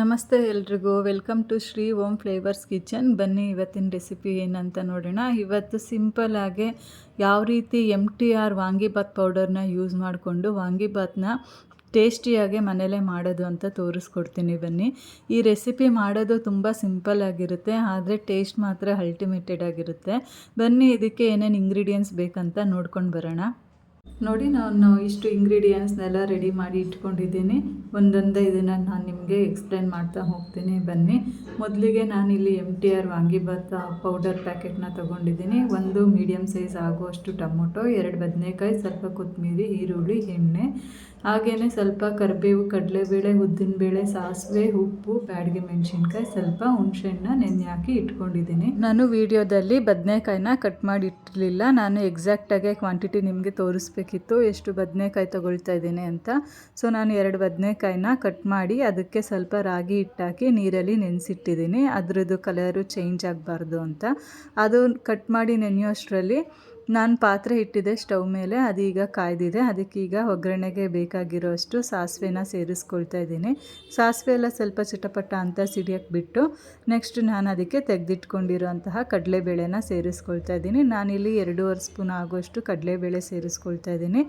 ನಮಸ್ತೆ ಎಲ್ರಿಗೂ, welcome to Shri Om flavours kitchen. ಬನ್ನಿ ಇವತ್ತಿನ ರೆಸಿಪಿ ಏನಂತ ನೋಡೋಣ. ಇವತ್ತು ಸಿಂಪಲ್ಲಾಗೆ ಯಾವ ರೀತಿ MTR ವಾಂಗಿಬಾತ್ ಪೌಡರ್ನ ಯೂಸ್ ಮಾಡಿಕೊಂಡು ವಾಂಗಿಬಾತ್ನ ಟೇಸ್ಟಿಯಾಗಿ ಮನೇಲೇ ಮಾಡೋದು ಅಂತ ತೋರಿಸ್ಕೊಡ್ತೀನಿ. ಬನ್ನಿ, ಈ ರೆಸಿಪಿ ಮಾಡೋದು ತುಂಬ ಸಿಂಪಲ್ ಆಗಿರುತ್ತೆ, ಆದರೆ ಟೇಸ್ಟ್ ಮಾತ್ರ ಅಲ್ಟಿಮೇಟೆಡ್ ಆಗಿರುತ್ತೆ. ಬನ್ನಿ, ಇದಕ್ಕೆ ಏನೇನು ಇಂಗ್ರೀಡಿಯೆಂಟ್ಸ್ ಬೇಕಂತ ನೋಡ್ಕೊಂಡು ಬರೋಣ. ನೋಡಿ, ನಾನು ಇಷ್ಟು ಇಂಗ್ರೀಡಿಯೆಂಟ್ಸ್ನೆಲ್ಲ ರೆಡಿ ಮಾಡಿ ಇಟ್ಕೊಂಡಿದ್ದೀನಿ. ಒಂದೊಂದೇ ಇದನ್ನು ನಾನು ನಿಮಗೆ ಎಕ್ಸ್ಪ್ಲೇನ್ ಮಾಡ್ತಾ ಹೋಗ್ತೀನಿ. ಬನ್ನಿ, ಮೊದಲಿಗೆ ನಾನಿಲ್ಲಿ MTR ವಾಂಗಿಬಾತ್ ಪೌಡರ್ ಪ್ಯಾಕೆಟ್ನ ತೊಗೊಂಡಿದ್ದೀನಿ. ಒಂದು ಮೀಡಿಯಮ್ ಸೈಜ್ ಆಗುವಷ್ಟು ಟೊಮೊಟೊ, 2 ಬದನೆಕಾಯಿ, ಸ್ವಲ್ಪ ಕೊತ್ತಂಬರಿ, ಈರುಳ್ಳಿ, ಎಣ್ಣೆ, ಹಾಗೆಯೇ ಸ್ವಲ್ಪ ಕರಿಬೇವು, ಕಡಲೆಬೇಳೆ, ಉದ್ದಿನಬೇಳೆ, ಸಾಸಿವೆ, ಉಪ್ಪು, ಬ್ಯಾಡಗಿ ಮೆಣಸಿನ್ಕಾಯಿ, ಸ್ವಲ್ಪ ಹುಣಸೆಹಣ್ಣು ನೆನೆ ಹಾಕಿ ಇಟ್ಕೊಂಡಿದ್ದೀನಿ. ನಾನು ವಿಡಿಯೋದಲ್ಲಿ ಬದನೆಕಾಯಿನ ಕಟ್ ಮಾಡಿ ಇಟ್ಟಿರಲಿಲ್ಲ. ನಾನು ಎಕ್ಸಾಕ್ಟಾಗಿ ಕ್ವಾಂಟಿಟಿ ನಿಮಗೆ ತೋರಿಸ್ಬೇಕಿತ್ತು ಎಷ್ಟು ಬದನೆಕಾಯಿ ತೊಗೊಳ್ತಾ ಇದ್ದೀನಿ ಅಂತ. ಸೊ ನಾನು 2 ಬದನೆಕಾಯಿನ ಕಟ್ ಮಾಡಿ ಅದಕ್ಕೆ ಸ್ವಲ್ಪ ರಾಗಿ ಹಿಟ್ಟಾಕಿ ನೀರಲ್ಲಿ ನೆನೆಸಿಟ್ಟಿದ್ದೀನಿ. ಅದರದ್ದು ಕಲರು ಚೇಂಜ್ ಆಗಬಾರ್ದು ಅಂತ. ಅದು ಕಟ್ ಮಾಡಿ ನೆನೆಯೋಷ್ಟರಲ್ಲಿ ನಾನು ಪಾತ್ರೆ ಇಟ್ಟಿದ್ದೆ ಸ್ಟವ್ ಮೇಲೆ, ಅದೀಗ ಕಾಯ್ದಿದೆ. ಅದಕ್ಕೀಗ ಒಗ್ಗರಣೆಗೆ ಬೇಕಾಗಿರೋ ಅಷ್ಟು ಸಾಸಿವೆನ ಸೇರಿಸ್ಕೊಳ್ತಾ ಇದ್ದೀನಿ. ಸಾಸಿವೆ ಎಲ್ಲ ಸ್ವಲ್ಪ ಚಿಟಪಟ ಅಂತ ಸಿಡಿಯೋಕ್ಕೆ ಬಿಟ್ಟು ನೆಕ್ಸ್ಟ್ ನಾನು ಅದಕ್ಕೆ ತೆಗೆದಿಟ್ಕೊಂಡಿರೋಂತಹ ಕಡಲೆಬೇಳೆನ ಸೇರಿಸ್ಕೊಳ್ತಾ ಇದ್ದೀನಿ. ನಾನಿಲ್ಲಿ 2.5 ಸ್ಪೂನ್ ಆಗುವಷ್ಟು ಕಡಲೆಬೇಳೆ ಸೇರಿಸ್ಕೊಳ್ತಾ ಇದ್ದೀನಿ.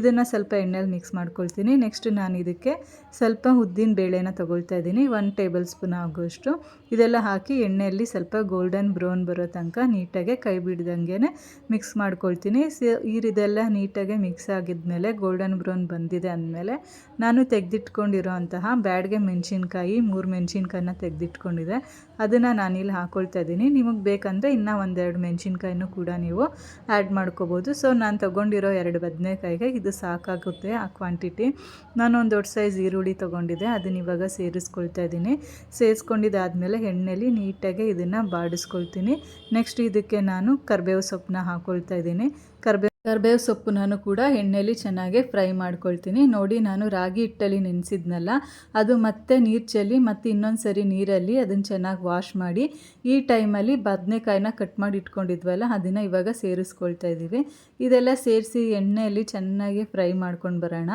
ಇದನ್ನು ಸ್ವಲ್ಪ ಎಣ್ಣೆಲಿ ಮಿಕ್ಸ್ ಮಾಡ್ಕೊಳ್ತೀನಿ. ನೆಕ್ಸ್ಟ್ ನಾನು ಇದಕ್ಕೆ ಸ್ವಲ್ಪ ಉದ್ದಿನ ಬೇಳೆನ ತೊಗೊಳ್ತಾ ಇದ್ದೀನಿ, 1 ಟೇಬಲ್ ಸ್ಪೂನ್ ಆಗುವಷ್ಟು. ಇದೆಲ್ಲ ಹಾಕಿ ಎಣ್ಣೆಯಲ್ಲಿ ಸ್ವಲ್ಪ ಗೋಲ್ಡನ್ ಬ್ರೌನ್ ಬರೋ ತನಕ ನೀಟಾಗಿ ಕೈ ಬಿಡ್ದಂಗೆ ಮಿಕ್ಸ್ ಮಾಡ್ಕೊಳ್ತೀನಿ. ಇದೆಲ್ಲ ನೀಟಾಗಿ ಮಿಕ್ಸ್ ಆಗಿದ್ಮೇಲೆ ಗೋಲ್ಡನ್ ಬ್ರೌನ್ ಬಂದಿದೆ ಅಂದಮೇಲೆ ನಾನು ತೆಗೆದಿಟ್ಕೊಂಡಿರೋ ಅಂತಹ ಬ್ಯಾಡಗೆ ಮೆಣಸಿನ್ಕಾಯಿ 3 ಮೆಣಸಿನ್ಕಾಯಿನ ತೆಗೆದಿಟ್ಕೊಂಡಿದ್ದೆ, ಅದನ್ನು ನಾನಿಲ್ಲಿ ಹಾಕ್ಕೊಳ್ತಾ ಇದ್ದೀನಿ. ನಿಮಗೆ ಬೇಕಂದರೆ ಇನ್ನೂ 1-2 ಮೆಣಸಿನ್ಕಾಯಿನೂ ಕೂಡ ನೀವು ಆ್ಯಡ್ ಮಾಡ್ಕೋಬೋದು. ಸೊ ನಾನು ತೊಗೊಂಡಿರೋ 2 ಬದನೆಕಾಯಿಗೆ ಇದು ಸಾಕಾಗುತ್ತೆ ಆ ಕ್ವಾಂಟಿಟಿ. ನಾನೊಂದು ದೊಡ್ಡ ಸೈಜ್ ಈರುಳ್ಳಿ ತೊಗೊಂಡಿದ್ದೆ, ಅದನ್ನ ಇವಾಗ ಸೇರಿಸ್ಕೊಳ್ತಾ ಇದ್ದೀನಿ. ಸೇರಿಸ್ಕೊಂಡಿದ್ದಾದಮೇಲೆ ಎಣ್ಣೆಲಿ ನೀಟಾಗಿ ಇದನ್ನು ಬಾಡಿಸ್ಕೊಳ್ತೀನಿ. ನೆಕ್ಸ್ಟ್ ಇದಕ್ಕೆ ನಾನು ಕರಿಬೇವು ಸೊಪ್ಪನ್ನ ಹಾಕ್ಕೊಳ್ತಾ ಇದ್ದೀನಿ. ಕರಿಬೇವು ಸೊಪ್ಪು ನಾನು ಕೂಡ ಎಣ್ಣೆಲಿ ಚೆನ್ನಾಗಿ ಫ್ರೈ ಮಾಡ್ಕೊಳ್ತೀನಿ. ನೋಡಿ, ನಾನು ರಾಗಿ ಹಿಟ್ಟಲ್ಲಿ ನೆನೆಸಿದ್ನಲ್ಲ, ಅದು ಮತ್ತೆ ನೀರು ಚೆಲ್ಲಿ ಮತ್ತು ಇನ್ನೊಂದು ಸರಿ ನೀರಲ್ಲಿ ಅದನ್ನು ಚೆನ್ನಾಗಿ ವಾಶ್ ಮಾಡಿ ಈ ಟೈಮಲ್ಲಿ ಬದನೆಕಾಯಿನ ಕಟ್ ಮಾಡಿ ಇಟ್ಕೊಂಡಿದ್ವಲ್ಲ ಅದನ್ನು ಇವಾಗ ಸೇರಿಸ್ಕೊಳ್ತಾ ಇದ್ದೀವಿ. ಇದೆಲ್ಲ ಸೇರಿಸಿ ಎಣ್ಣೆಯಲ್ಲಿ ಚೆನ್ನಾಗಿ ಫ್ರೈ ಮಾಡ್ಕೊಂಡು ಬರೋಣ.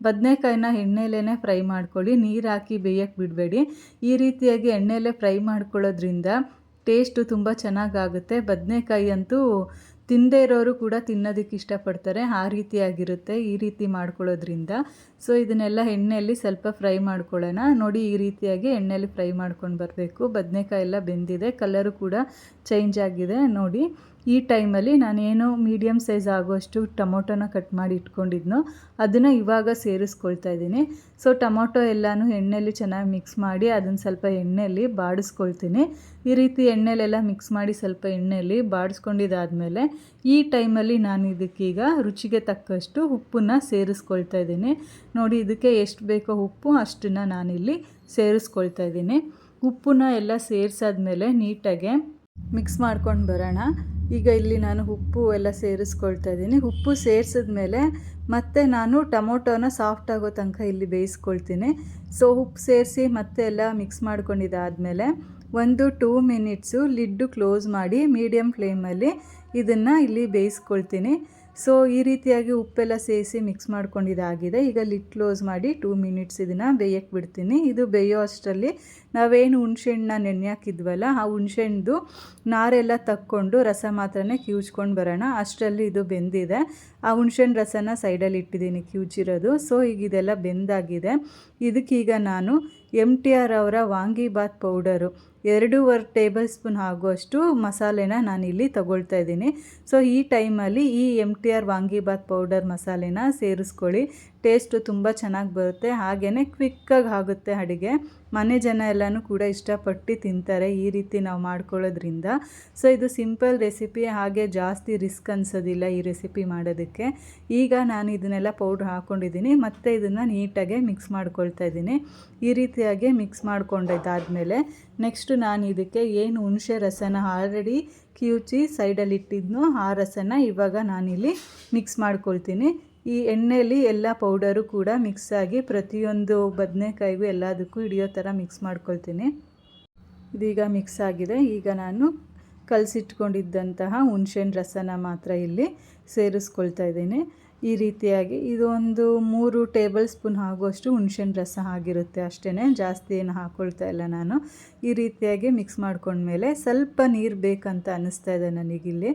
ಬದನೆಕಾಯಿನ ಎಣ್ಣೆಲೇ ಫ್ರೈ ಮಾಡ್ಕೊಳ್ಳಿ, ನೀರು ಹಾಕಿ ಬೇಯಕ್ಕೆ ಬಿಡಬೇಡಿ. ಈ ರೀತಿಯಾಗಿ ಎಣ್ಣೆಯಲ್ಲೇ ಫ್ರೈ ಮಾಡ್ಕೊಳ್ಳೋದ್ರಿಂದ ಟೇಸ್ಟು ತುಂಬ ಚೆನ್ನಾಗಾಗುತ್ತೆ. ಬದನೆಕಾಯಿ ಅಂತೂ ತಿನ್ನದೇ ಇರೋರು ಕೂಡ ತಿನ್ನೋದಕ್ಕೆ ಇಷ್ಟಪಡ್ತಾರೆ, ಆ ರೀತಿಯಾಗಿರುತ್ತೆ ಈ ರೀತಿ ಮಾಡ್ಕೊಳ್ಳೋದ್ರಿಂದ. ಸೊ ಇದನ್ನೆಲ್ಲ ಎಣ್ಣೆಯಲ್ಲಿ ಸ್ವಲ್ಪ ಫ್ರೈ ಮಾಡ್ಕೊಳ್ಳೋಣ. ನೋಡಿ, ಈ ರೀತಿಯಾಗಿ ಎಣ್ಣೆಯಲ್ಲಿ ಫ್ರೈ ಮಾಡ್ಕೊಂಡು ಬರಬೇಕು. ಬದನೆಕಾಯಿ ಎಲ್ಲ ಬೆಂದಿದೆ, ಕಲರು ಕೂಡ ಚೇಂಜ್ ಆಗಿದೆ. ನೋಡಿ, ಈ ಟೈಮಲ್ಲಿ ನಾನೇನು ಮೀಡಿಯಮ್ ಸೈಜ್ ಆಗುವಷ್ಟು ಟೊಮೊಟೊನ ಕಟ್ ಮಾಡಿ ಇಟ್ಕೊಂಡಿದ್ನೋ ಅದನ್ನು ಇವಾಗ ಸೇರಿಸ್ಕೊಳ್ತಾ ಇದ್ದೀನಿ. ಸೊ ಟೊಮೊಟೊ ಎಲ್ಲನೂ ಎಣ್ಣೆಯಲ್ಲಿ ಚೆನ್ನಾಗಿ ಮಿಕ್ಸ್ ಮಾಡಿ ಅದನ್ನು ಸ್ವಲ್ಪ ಎಣ್ಣೆಯಲ್ಲಿ ಬಾಡಿಸ್ಕೊಳ್ತೀನಿ. ಈ ರೀತಿ ಎಣ್ಣೆಲೆಲ್ಲ ಮಿಕ್ಸ್ ಮಾಡಿ ಸ್ವಲ್ಪ ಎಣ್ಣೆಯಲ್ಲಿ ಬಾಡಿಸ್ಕೊಂಡಿದ್ದಾದಮೇಲೆ ಈ ಟೈಮಲ್ಲಿ ನಾನು ಇದಕ್ಕೀಗ ರುಚಿಗೆ ತಕ್ಕಷ್ಟು ಉಪ್ಪನ್ನು ಸೇರಿಸ್ಕೊಳ್ತಾ ಇದ್ದೀನಿ. ನೋಡಿ, ಇದಕ್ಕೆ ಎಷ್ಟು ಬೇಕೋ ಉಪ್ಪು ಅಷ್ಟನ್ನು ನಾನಿಲ್ಲಿ ಸೇರಿಸ್ಕೊಳ್ತಾ ಇದ್ದೀನಿ. ಉಪ್ಪನ್ನ ಎಲ್ಲ ಸೇರಿಸಾದ್ಮೇಲೆ ನೀಟಾಗೆ ಮಿಕ್ಸ್ ಮಾಡ್ಕೊಂಡು ಬರೋಣ. ಈಗ ಇಲ್ಲಿ ನಾನು ಉಪ್ಪು ಎಲ್ಲ ಸೇರಿಸ್ಕೊಳ್ತಾ ಇದ್ದೀನಿ. ಉಪ್ಪು ಸೇರಿಸಿದ್ಮೇಲೆ ಮತ್ತೆ ನಾನು ಟೊಮೊಟೊನ ಸಾಫ್ಟ್ ಆಗೋ ತನಕ ಇಲ್ಲಿ ಬೇಯಿಸ್ಕೊಳ್ತೀನಿ. ಸೊ ಉಪ್ಪು ಸೇರಿಸಿ ಮತ್ತೆ ಎಲ್ಲ ಮಿಕ್ಸ್ ಮಾಡ್ಕೊಂಡಿದ್ದಾದಮೇಲೆ 1-2 ಮಿನಿಟ್ಸು ಲಿಡ್ಡು ಕ್ಲೋಸ್ ಮಾಡಿ ಮೀಡಿಯಮ್ ಫ್ಲೇಮಲ್ಲಿ ಇದನ್ನು ಇಲ್ಲಿ ಬೇಯಿಸ್ಕೊಳ್ತೀನಿ. ಸೊ ಈ ರೀತಿಯಾಗಿ ಉಪ್ಪೆಲ್ಲ ಸೇರಿಸಿ ಮಿಕ್ಸ್ ಮಾಡ್ಕೊಂಡಿದ್ದಾಗಿದೆ. ಈಗ ಲಿಡ್ ಕ್ಲೋಸ್ ಮಾಡಿ 2 ಮಿನಿಟ್ಸ್ ಇದನ್ನು ಬೇಯಕ್ಕೆ ಬಿಡ್ತೀನಿ. ಇದು ಬೇಯೋ ಅಷ್ಟರಲ್ಲಿ ನಾವೇನು ಹುಣಸೆಹಣ್ಣನ್ನ ನೆನೆ ಹಾಕಿದ್ವಲ್ಲ ಆ ಹುಣಸೆಹಣ್ಣು ನಾರೆಲ್ಲ ತಕ್ಕೊಂಡು ರಸ ಮಾತ್ರನೇ ಕಿವುಚ್ಕೊಂಡು ಬರೋಣ. ಅಷ್ಟರಲ್ಲಿ ಇದು ಬೆಂದಿದೆ. ಆ ಹುಣಸೆಹಣ್ಣು ರಸನ ಸೈಡಲ್ಲಿ ಇಟ್ಟಿದ್ದೀನಿ ಕಿವುಚಿರೋದು. ಸೊ ಈಗ ಇದೆಲ್ಲ ಬೆಂದಾಗಿದೆ. ಇದಕ್ಕೀಗ ನಾನು MTR ಅವರ ವಾಂಗಿಬಾತ್ ಪೌಡರು 2.5 ಟೇಬಲ್ ಸ್ಪೂನ್ ಆಗುವಷ್ಟು ಮಸಾಲೆನ ನಾನಿಲ್ಲಿ ತಗೊಳ್ತಾ ಇದ್ದೀನಿ. ಸೊ ಈ ಟೈಮಲ್ಲಿ ಈ MTR ವಾಂಗಿಬಾತ್ ಪೌಡರ್ ಮಸಾಲೆನ ಸೇರಿಸ್ಕೊಳ್ಳಿ. ಟೇಸ್ಟು ತುಂಬ ಚೆನ್ನಾಗಿ ಬರುತ್ತೆ, ಹಾಗೆಯೇ ಕ್ವಿಕ್ಕಾಗಿ ಆಗುತ್ತೆ ಅಡುಗೆ. ಮನೆ ಜನ ಎಲ್ಲನೂ ಕೂಡ ಇಷ್ಟಪಟ್ಟು ತಿಂತಾರೆ ಈ ರೀತಿ ನಾವು ಮಾಡ್ಕೊಳ್ಳೋದ್ರಿಂದ. ಸೊ ಇದು ಸಿಂಪಲ್ ರೆಸಿಪಿ, ಹಾಗೆ ಜಾಸ್ತಿ ರಿಸ್ಕ್ ಅನಿಸೋದಿಲ್ಲ ಈ ರೆಸಿಪಿ ಮಾಡೋದಕ್ಕೆ. ಈಗ ನಾನು ಇದನ್ನೆಲ್ಲ ಪೌಡ್ರ್ ಹಾಕ್ಕೊಂಡಿದ್ದೀನಿ, ಮತ್ತು ಇದನ್ನು ನೀಟಾಗೆ ಮಿಕ್ಸ್ ಮಾಡ್ಕೊಳ್ತಾ ಇದ್ದೀನಿ. ಈ ರೀತಿಯಾಗಿ ಮಿಕ್ಸ್ ಮಾಡ್ಕೊಂಡಿದ್ದಾದಮೇಲೆ ನೆಕ್ಸ್ಟು ನಾನು ಇದಕ್ಕೆ ಏನು ಹುಣಸೆ ರಸನ ಆಲ್ರೆಡಿ ಕಿವುಚಿ ಸೈಡಲ್ಲಿ ಇಟ್ಟಿದ್ನೋ ಆ ರಸನ ಇವಾಗ ನಾನಿಲ್ಲಿ ಮಿಕ್ಸ್ ಮಾಡ್ಕೊಳ್ತೀನಿ. ಈ ಎಣ್ಣೆಯಲ್ಲಿ ಎಲ್ಲ ಪೌಡರು ಕೂಡ ಮಿಕ್ಸ್ ಆಗಿ ಪ್ರತಿಯೊಂದು ಬದನೆಕಾಯಿಗೂ ಎಲ್ಲದಕ್ಕೂ ಹಿಡಿಯೋ ಥರ ಮಿಕ್ಸ್ ಮಾಡ್ಕೊಳ್ತೀನಿ. ಇದೀಗ ಮಿಕ್ಸ್ ಆಗಿದೆ. ಈಗ ನಾನು ಕಲಸಿಟ್ಕೊಂಡಿದ್ದಂತಹ ಹುಣಸೆಹಣ್ಣು ರಸನ ಮಾತ್ರ ಇಲ್ಲಿ ಸೇರಿಸ್ಕೊಳ್ತಾ ಇದ್ದೀನಿ. ಈ ರೀತಿಯಾಗಿ ಇದು ಒಂದು 3 ಟೇಬಲ್ ಸ್ಪೂನ್ ಆಗುವಷ್ಟು ಹುಣಸೆಹಣ್ಣು ರಸ ಆಗಿರುತ್ತೆ ಅಷ್ಟೇ, ಜಾಸ್ತಿ ಏನು ಹಾಕ್ಕೊಳ್ತಾ ಇಲ್ಲ ನಾನು. ಈ ರೀತಿಯಾಗಿ ಮಿಕ್ಸ್ ಮಾಡ್ಕೊಂಡ್ಮೇಲೆ ಸ್ವಲ್ಪ ನೀರು ಬೇಕಂತ ಅನ್ನಿಸ್ತಾ ಇದೆ ನನಗಿಲ್ಲಿ.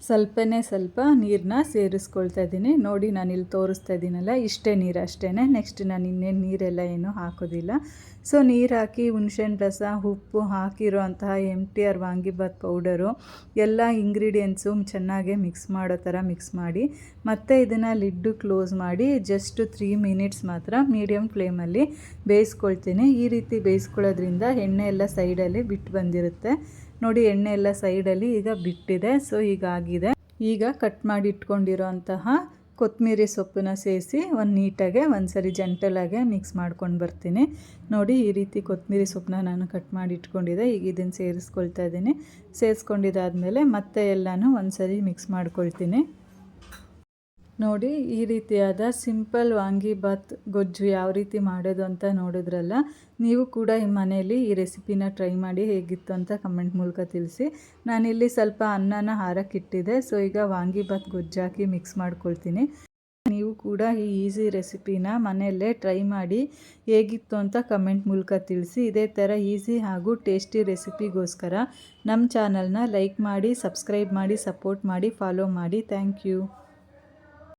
ಸ್ವಲ್ಪ ನೀರನ್ನ ಸೇರಿಸ್ಕೊಳ್ತಾ ಇದ್ದೀನಿ. ನೋಡಿ ನಾನಿಲ್ಲಿ ತೋರಿಸ್ತಾ ಇದ್ದೀನಲ್ಲ, ಇಷ್ಟೇ ನೀರು ಅಷ್ಟೇ. ನೆಕ್ಸ್ಟ್ ನಾನು ಇನ್ನೇನು ನೀರೆಲ್ಲ ಏನೂ ಹಾಕೋದಿಲ್ಲ. ಸೊ ನೀರು ಹಾಕಿ ಹುಣಸೆಹಣ್ಣು ರಸ, ಉಪ್ಪು ಹಾಕಿರೋ ಅಂತಹ MTR ವಾಂಗಿಬಾತ್ ಪೌಡರು ಎಲ್ಲ ಇಂಗ್ರೀಡಿಯೆಂಟ್ಸು ಚೆನ್ನಾಗಿ ಮಿಕ್ಸ್ ಮಾಡೋ ಥರ ಮಿಕ್ಸ್ ಮಾಡಿ, ಮತ್ತು ಇದನ್ನು ಲಿಡ್ಡು ಕ್ಲೋಸ್ ಮಾಡಿ ಜಸ್ಟ್ 3 ಮಿನಿಟ್ಸ್ ಮಾತ್ರ ಮೀಡಿಯಮ್ ಫ್ಲೇಮಲ್ಲಿ ಬೇಯಿಸ್ಕೊಳ್ತೀನಿ. ಈ ರೀತಿ ಬೇಯಿಸ್ಕೊಳ್ಳೋದ್ರಿಂದ ಎಣ್ಣೆ ಎಲ್ಲ ಸೈಡಲ್ಲಿ ಬಿಟ್ಟು ಬಂದಿರುತ್ತೆ. ನೋಡಿ ಎಣ್ಣೆ ಎಲ್ಲ ಸೈಡಲ್ಲಿ ಈಗ ಬಿಟ್ಟಿದೆ. ಸೊ ಹೀಗಾಗಿದೆ. ಈಗ ಕಟ್ ಮಾಡಿ ಇಟ್ಕೊಂಡಿರೋ ಅಂತಹ ಕೊತ್ತಂಬರಿ ಸೊಪ್ಪನ್ನ ಸೇರಿಸಿ ನೀಟಾಗೆ ಒಂದ್ಸರಿ ಜೆಂಟಲಾಗೆ ಮಿಕ್ಸ್ ಮಾಡ್ಕೊಂಡು ಬರ್ತೀನಿ. ನೋಡಿ ಈ ರೀತಿ ಕೊತ್ತಂಬರಿ ಸೊಪ್ಪನ್ನ ನಾನು ಕಟ್ ಮಾಡಿ ಇಟ್ಕೊಂಡಿದ್ದೆ. ಈಗ ಇದನ್ನು ಸೇರಿಸ್ಕೊಳ್ತಾ ಇದ್ದೀನಿ. ಸೇರಿಸ್ಕೊಂಡಿದ್ದಾದಮೇಲೆ ಮತ್ತೆ ಎಲ್ಲನೂ ಒಂದ್ಸರಿ ಮಿಕ್ಸ್ ಮಾಡ್ಕೊಳ್ತೀನಿ. ನೋಡಿ ಈ ರೀತಿಯಾದ ಸಿಂಪಲ್ ವಾಂಗಿಬಾತ್ ಗೊಜ್ಜು ಯಾವ ರೀತಿ ಮಾಡೋದು ಅಂತ ನೋಡಿದ್ರಲ್ಲ. ನೀವು ಕೂಡ ಈ ಮನೆಯಲ್ಲಿ ಈ ರೆಸಿಪಿನ ಟ್ರೈ ಮಾಡಿ ಹೇಗಿತ್ತು ಅಂತ ಕಮೆಂಟ್ ಮೂಲಕ ತಿಳಿಸಿ. ನಾನಿಲ್ಲಿ ಸ್ವಲ್ಪ ಅನ್ನನ ಹಾರಕ್ಕಿಟ್ಟಿದ್ದೆ. ಸೊ ಈಗ ವಾಂಗಿಬಾತ್ ಗೊಜ್ಜಾಕಿ ಮಿಕ್ಸ್ ಮಾಡ್ಕೊಳ್ತೀನಿ. ನೀವು ಕೂಡ ಈ ಈಸಿ ರೆಸಿಪಿನ ಮನೆಯಲ್ಲೇ ಟ್ರೈ ಮಾಡಿ ಹೇಗಿತ್ತು ಅಂತ ಕಮೆಂಟ್ ಮೂಲಕ ತಿಳಿಸಿ. ಇದೇ ಥರ ಈಸಿ ಹಾಗೂ ಟೇಸ್ಟಿ ರೆಸಿಪಿಗೋಸ್ಕರ ನಮ್ಮ ಚಾನಲ್ನ ಲೈಕ್ ಮಾಡಿ, ಸಬ್ಸ್ಕ್ರೈಬ್ ಮಾಡಿ, ಸಪೋರ್ಟ್ ಮಾಡಿ, ಫಾಲೋ ಮಾಡಿ. Thank you.